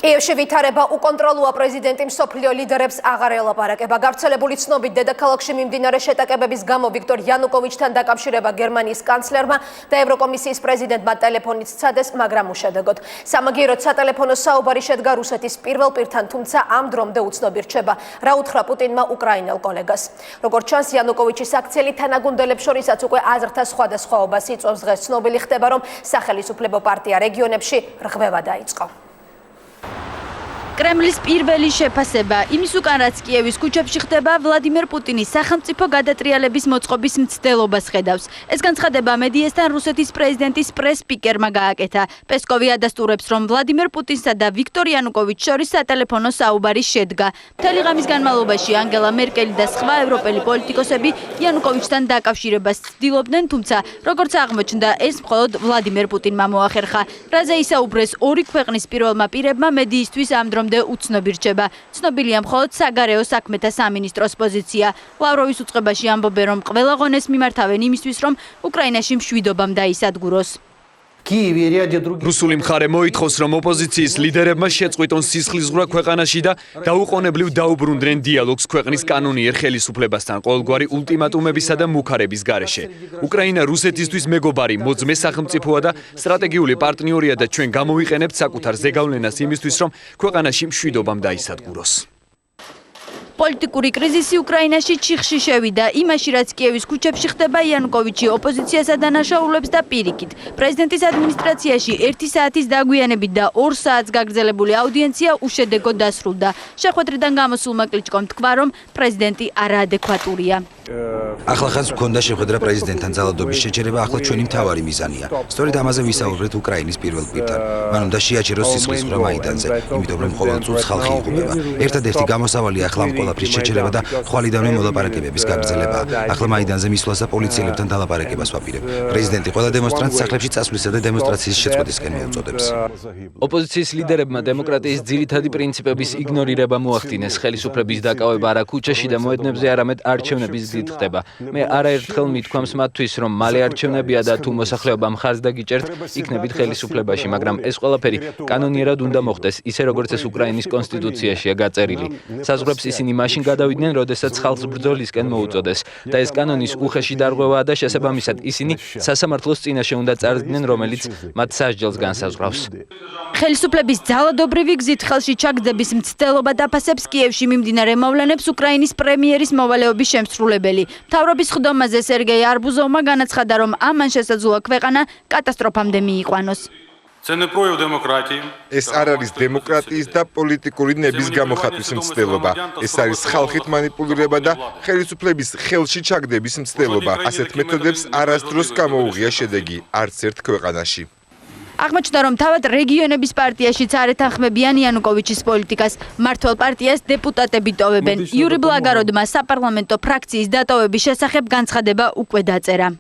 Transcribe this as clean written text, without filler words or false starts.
კიევში ვითარება უკონტროლოა პრეზიდენტი მსოფლიო ლიდერებს აღარ ელაპარაკება. გავრცელებული ცნობით დედაქალაქში მიმდინარე შეტაკებების გამო ვიქტორ იანუკოვიჩთან დაკავშირება გერმანიის კანცლერმა და ევროკომისიის პრეზიდენტმა ტელეფონით სცადეს, მაგრამ უშედეგოდ. სამაგიეროდ სატელეფონო საუბარი შედგა რუსეთის პირველ პირთან, თუმცა ამ დრომდე უცნობი რჩება, რა უთხრა პუტინმა უკრაინელ კოლეგას. როგორც ჩანს, იანუკოვიჩის აქციელი თანაგუნდელებს შორისაც უკვე აზრთა სხვადასხვაობას იწვევს. დღეს ცნობილი ხდება, რომ სახელმწიფო პარტია რეგიონებში რღვევა დაიწყო. კრემლის პირველი შეფასება იმის უკან, რაც კიევის ქუჩებში ხდება, ვლადიმერ პუტინის სახელმწიფო გადატრიალების მოწყობის მცდელობას ხედავს. ეს განცხადება მედიასთან რუსეთის პრეზიდენტის პრეს-სპიკერმა გააკეთა. პესკოვი ადასტურებს, რომ ვლადიმერ პუტინსა და ვიქტორ იანუკოვიჩს შორის სატელეფონო საუბარი შედგა. მთელი ღამის განმავლობაში ანგელა მერკელი და სხვა ევროპელი პოლიტიკოსები იანუკოვიჩთან დაკავშირებას ცდილობდნენ, თუმცა, როგორც აღმოჩნდა, ეს მხოლოდ ვლადიმერ პუტინმა მოახერხა. რაზე ისაუბრეს ორი ქვეყნის პირველმა პირებმა მედიისთვის ამ უცნობი რჩება. ცნობილია მხოლოდ საგარეო საქმეთა სამინისტროს პოზიცია. ლავროვის უწყებაში ამბობენ, რომ ყველა ღონეს მიმართავენ იმისთვის, რომ უკრაინაში მშვიდობამ დაისადგუროს. რუსული მხარე მოითხოვს, რომ ოპოზიციის ლიდერებმა შეწყვიტონ სისხლისღვრა ქვეყანაში და დაუყოვნებლივ დაუბრუნდნენ დიალოგს ქვეყნის კანონიერ ხელისუფლებასთან ყოველგვარი ულტიმატუმებისა და მუქარების გარეშე. უკრაინა რუსეთისთვის მეგობარი, მოძმე სახელმწიფოა და სტრატეგიული პარტნიორია და ჩვენ გამოვიყენებთ საკუთარ ზეგავლენას იმისთვის, რომ ქვეყანაში მშვიდობამ დაისადგუროს. პოლიტიკური კრიზისი უკრაინაში ჩიხში შევიდა. იმაში, რაც კიევის ქუჩებში ხდება, იანუკოვიჩი ოპოზიციასა დანაშაულებს და პირიქით. პრეზიდენტის ადმინისტრაციაში 1 საათის დაგვიანებით და 2 საათს გაგრძელებული აუდიენცია უშედეგოდ დასრულდა. შეხვედრიდან გამოსულმა კლიჩკომ თქვა, რომ პრეზიდენტი არაადეკვატურია. ახლახანს მქონდა შეხვედრა პრეზიდენტთან ძალადობის შეჩერება, ახლა ჩვენი მთავარი მიზანია. სწორედ ამაზე ვისაუბრეთ უკრაინის პირველ პირთან. მან უნდა შეაჩეროს სისხლისღვრა მაიდანზე, იმიტომ რომ ყოველ წუთს ხალხი იღუპება. ერთადერთი გამოსავალი ახლა ამ ყველაფრის შეჩერება და ხვალიდანვე მოლაპარაკებების გაგრძელება. ახლა მაიდანზე მისვლას და პოლიციელებთან დალაპარაკებას ვაპირებ. პრეზიდენტი ყველა დემონსტრანტს სახლებში წასვლისა და დემონსტრაციის შეწყვეტისკენ მოუწოდებს. ოპოზიციის ლიდერებმა დემოკრატიის ძირითადი პრინციპების იგნორირება მოახდინეს. ხელისუფლების დაკავება არა ქუჩაში და მოედნებზე, არამედ არჩევნების გზით ხდება. მე არაერთხელ მithქვამს მათთვის, რომ მალე არჩევნებია და თუ მოსახლეობა მხარს დაგიჭერთ, იქნებით ხელისუფლებაში, მაგრამ ეს ყველაფერი კანონიერად უნდა მოხდეს, ისე როგორც ეს უკრაინის კონსტიტუციაშია გაწერილი. საზღვრებს ისინი მაშინ გადავიდნენ, როდესაც ხალხს ბრძოლისკენ მოუწოდეს და ეს კანონის უხეში დარღვევაა და შესაბამისად ისინი სასამართლოს წინაშე უნდა წარდგნენ, რომელიც მათ სასჯელს განსაზღვრავს. ხელისუფლების ძალადობრივი გზით ხელში ჩაგდების მცდელობა დაფასებს კიევში მიმდინარე მოვლენებს უკრაინის პრემიერის მოვალეობის შემსრულებელი. მთავრობის ხდომაზე სერგეი არბუზოვმა განაცხადა, რომ ამან შესაძლოა ქვეყანა კატასტროფამდე მიიყვანოს. ეს არ არის დემოკრატიის და პოლიტიკური ნების გამოხატვის მცდელობა. ეს არის ხალხით მანიპულირება და ხელისუფლების ხელში ჩაგდების მცდელობა. ასეთ მეთოდებს არასდროს გამოუღია შედეგი არც ერთ ქვეყანაში. აღმოჩნდა, რომ თავად რეგიონების პარტიაშიც არ ეთანხმებიან იანუკოვიჩის პოლიტიკას. მმართველ პარტიას დეპუტატები ტოვებენ. იური ბლაგაროდმა საპარლამენტო ფრაქციის დატოვების შესახებ განცხადება უკვე დაწერა.